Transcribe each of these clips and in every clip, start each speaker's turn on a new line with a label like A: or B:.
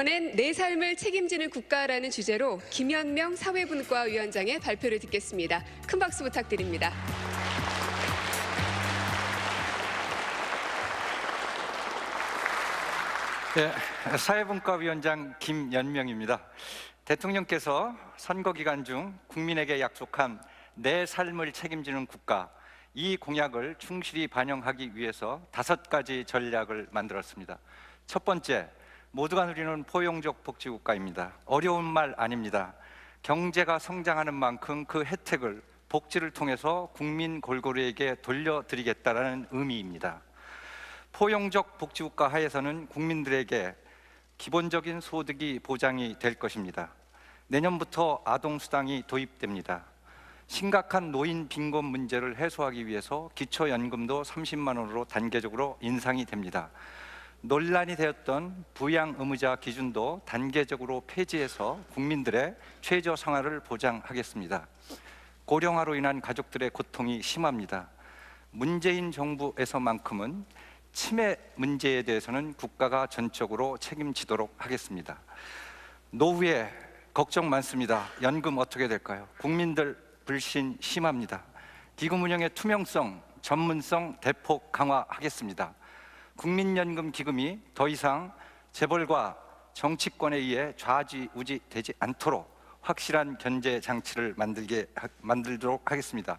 A: 이번엔 내 삶을 책임지는 국가라는 주제로 김현명 사회분과위원장의 발표를 듣겠습니다. 큰 박수 부탁드립니다.
B: 네, 사회분과위원장 김연명입니다. 대통령께서 선거 기간 중 국민에게 약속한 내 삶을 책임지는 국가, 이 공약을 충실히 반영하기 위해서 5가지 전략을 만들었습니다. 첫 번째, 모두가 누리는 포용적 복지국가입니다. 어려운 말 아닙니다. 경제가 성장하는 만큼 그 혜택을 복지를 통해서 국민 골고루에게 돌려드리겠다는 의미입니다. 포용적 복지국가 하에서는 국민들에게 기본적인 소득이 보장이 될 것입니다. 내년부터 아동수당이 도입됩니다. 심각한 노인 빈곤 문제를 해소하기 위해서 기초연금도 30만 원으로 단계적으로 인상이 됩니다. 논란이 되었던 부양 의무자 기준도 단계적으로 폐지해서 국민들의 최저 생활을 보장하겠습니다. 고령화로 인한 가족들의 고통이 심합니다. 문재인 정부에서만큼은 치매 문제에 대해서는 국가가 전적으로 책임지도록 하겠습니다. 노후에 걱정 많습니다. 연금 어떻게 될까요? 국민들 불신 심합니다. 기금 운영의 투명성, 전문성 대폭 강화하겠습니다. 국민연금 기금이 더 이상 재벌과 정치권에 의해 좌지우지 되지 않도록 확실한 견제 장치를 만들도록 하겠습니다.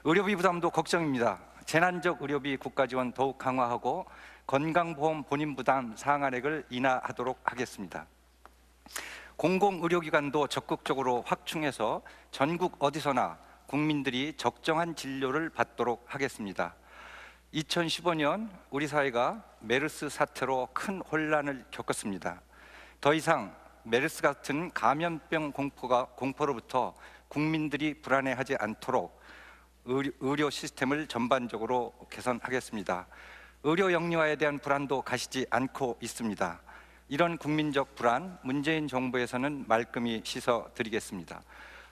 B: 의료비 부담도 걱정입니다. 재난적 의료비 국가 지원 더욱 강화하고 건강보험 본인 부담 상한액을 인하하도록 하겠습니다. 공공의료기관도 적극적으로 확충해서 전국 어디서나 국민들이 적정한 진료를 받도록 하겠습니다. 2015년 우리 사회가 메르스 사태로 큰 혼란을 겪었습니다. 더 이상 메르스 같은 감염병 공포로부터 국민들이 불안해하지 않도록 의료 시스템을 전반적으로 개선하겠습니다. 의료 영리화에 대한 불안도 가시지 않고 있습니다. 이런 국민적 불안, 문재인 정부에서는 말끔히 씻어드리겠습니다.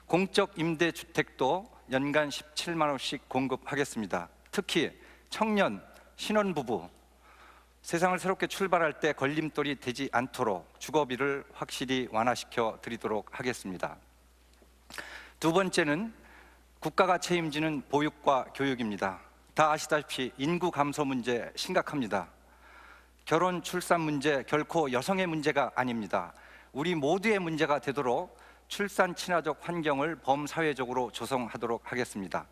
B: 공적 임대주택도 연간 17만 원씩 공급하겠습니다. 특히 청년, 신혼부부, 세상을 새롭게 출발할 때 걸림돌이 되지 않도록 주거비를 확실히 완화시켜 드리도록 하겠습니다. 두 번째는 국가가 책임지는 보육과 교육입니다. 다 아시다시피 인구 감소 문제 심각합니다. 결혼, 출산 문제 결코 여성의 문제가 아닙니다. 우리 모두의 문제가 되도록 출산 친화적 환경을 범사회적으로 조성하도록 하겠습니다.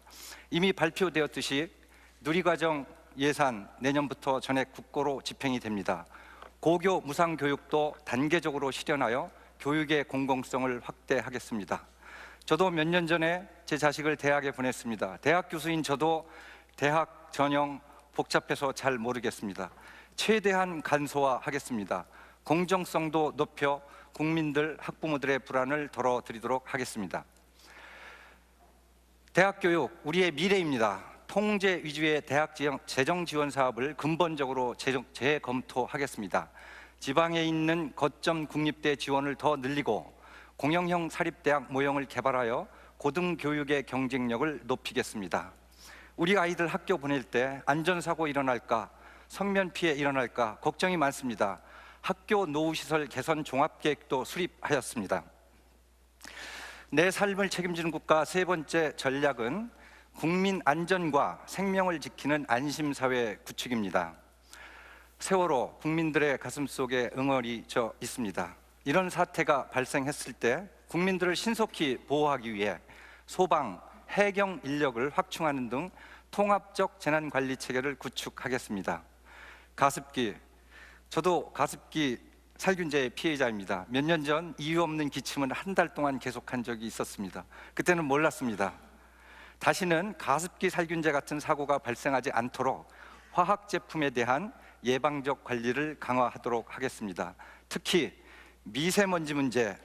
B: 이미 발표되었듯이 누리과정 예산 내년부터 전액 국고로 집행이 됩니다. 고교 무상교육도 단계적으로 실현하여 교육의 공공성을 확대하겠습니다. 저도 몇 년 전에 제 자식을 대학에 보냈습니다. 대학 교수인 저도 대학 전형 복잡해서 잘 모르겠습니다. 최대한 간소화하겠습니다. 공정성도 높여 국민들, 학부모들의 불안을 덜어드리도록 하겠습니다. 대학 교육, 우리의 미래입니다. 통제 위주의 대학 재정 지원 사업을 근본적으로 재검토하겠습니다. 지방에 있는 거점 국립대 지원을 더 늘리고 공영형 사립대학 모형을 개발하여 고등교육의 경쟁력을 높이겠습니다. 우리 아이들 학교 보낼 때 안전사고 일어날까, 성면 피해 일어날까 걱정이 많습니다. 학교 노후시설 개선 종합계획도 수립하였습니다. 내 삶을 책임지는 국가 세 번째 전략은 국민 안전과 생명을 지키는 안심사회 구축입니다. 세월호 국민들의 가슴속에 응어리 져 있습니다. 이런 사태가 발생했을 때 국민들을 신속히 보호하기 위해 소방, 해경 인력을 확충하는 등 통합적 재난관리 체계를 구축하겠습니다. 가습기, 저도 가습기 살균제의 피해자입니다. 몇 년 전 이유 없는 기침은 한 달 동안 계속한 적이 있었습니다. 그때는 몰랐습니다. 다시는 가습기 살균제 같은 사고가 발생하지 않도록 화학 제품에 대한 예방적 관리를 강화하도록 하겠습니다. 특히 미세먼지 문제,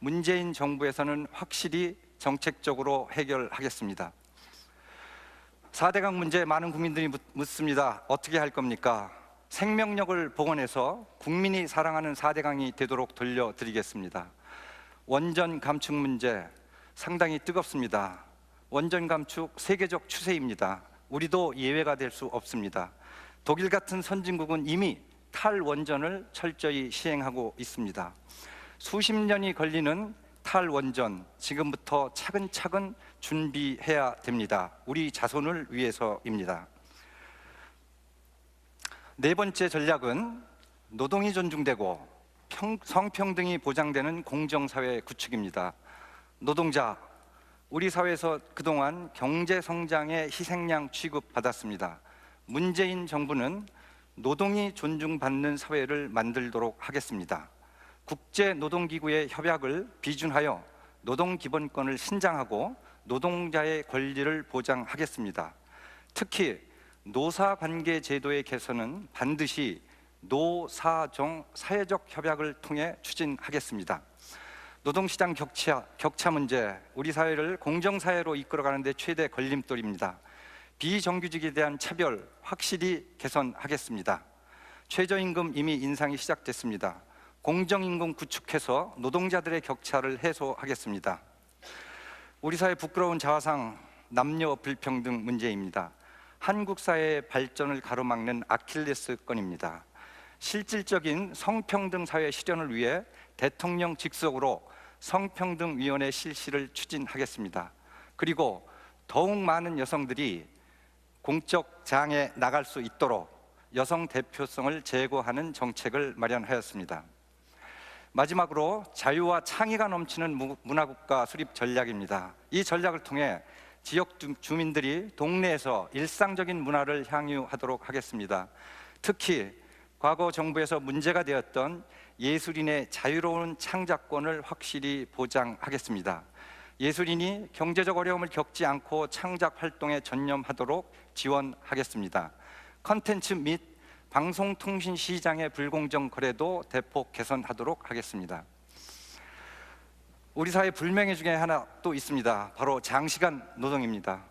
B: 문재인 정부에서는 확실히 정책적으로 해결하겠습니다. 4대강 문제 많은 국민들이 묻습니다. 어떻게 할 겁니까? 생명력을 복원해서 국민이 사랑하는 4대강이 되도록 돌려드리겠습니다. 원전 감축 문제 상당히 뜨겁습니다. 원전 감축 세계적 추세입니다. 우리도 예외가 될 수 없습니다. 독일 같은 선진국은 이미 탈원전을 철저히 시행하고 있습니다. 수십 년이 걸리는 탈원전, 지금부터 차근차근 준비해야 됩니다. 우리 자손을 위해서입니다. 네 번째 전략은 노동이 존중되고 성평등이 보장되는 공정사회 구축입니다. 노동자, 우리 사회에서 그동안 경제성장의 희생양 취급받았습니다. 문재인 정부는 노동이 존중받는 사회를 만들도록 하겠습니다. 국제노동기구의 협약을 비준하여 노동기본권을 신장하고 노동자의 권리를 보장하겠습니다. 특히 노사관계 제도의 개선은 반드시 노사정 사회적 협약을 통해 추진하겠습니다. 노동시장 격차 문제, 우리 사회를 공정사회로 이끌어가는 데 최대 걸림돌입니다. 비정규직에 대한 차별 확실히 개선하겠습니다. 최저임금 이미 인상이 시작됐습니다. 공정임금 구축해서 노동자들의 격차를 해소하겠습니다. 우리 사회 부끄러운 자화상 남녀 불평등 문제입니다. 한국 사회의 발전을 가로막는 아킬레스건입니다. 실질적인 성평등 사회 실현을 위해 대통령 직속으로 성평등위원회 실시를 추진하겠습니다. 그리고 더욱 많은 여성들이 공적장에 나갈 수 있도록 여성 대표성을 제고하는 정책을 마련하였습니다. 마지막으로 자유와 창의가 넘치는 문화국가 수립 전략입니다. 이 전략을 통해 지역 주민들이 동네에서 일상적인 문화를 향유하도록 하겠습니다. 특히 과거 정부에서 문제가 되었던 예술인의 자유로운 창작권을 확실히 보장하겠습니다. 예술인이 경제적 어려움을 겪지 않고 창작 활동에 전념하도록 지원하겠습니다. 컨텐츠 및 방송통신 시장의 불공정 거래도 대폭 개선하도록 하겠습니다. 우리 사회 불명예 중에 하나 또 있습니다. 바로 장시간 노동입니다.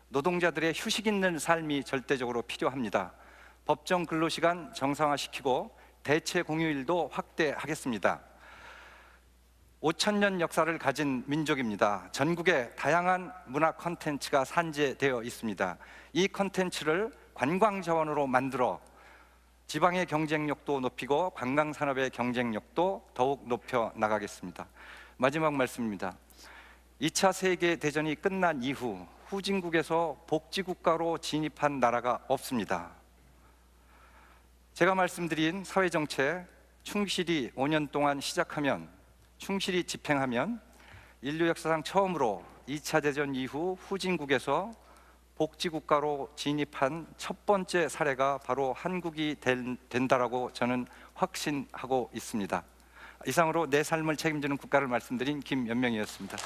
B: 노동자들의 휴식 있는 삶이 절대적으로 필요합니다. 법정 근로시간 정상화시키고 대체 공휴일도 확대하겠습니다. 5,000년 역사를 가진 민족입니다. 전국에 다양한 문화 콘텐츠가 산재되어 있습니다. 이 콘텐츠를 관광 자원으로 만들어 지방의 경쟁력도 높이고 관광산업의 경쟁력도 더욱 높여 나가겠습니다. 마지막 말씀입니다. 2차 세계대전이 끝난 이후 후진국에서 복지국가로 진입한 나라가 없습니다. 제가 말씀드린 사회정책 충실히 5년 동안 시작하면, 충실히 집행하면 인류 역사상 처음으로 2차 대전 이후 후진국에서 복지국가로 진입한 첫 번째 사례가 바로 한국이 된다라고 저는 확신하고 있습니다. 이상으로 내 삶을 책임지는 국가를 말씀드린 김연명이었습니다.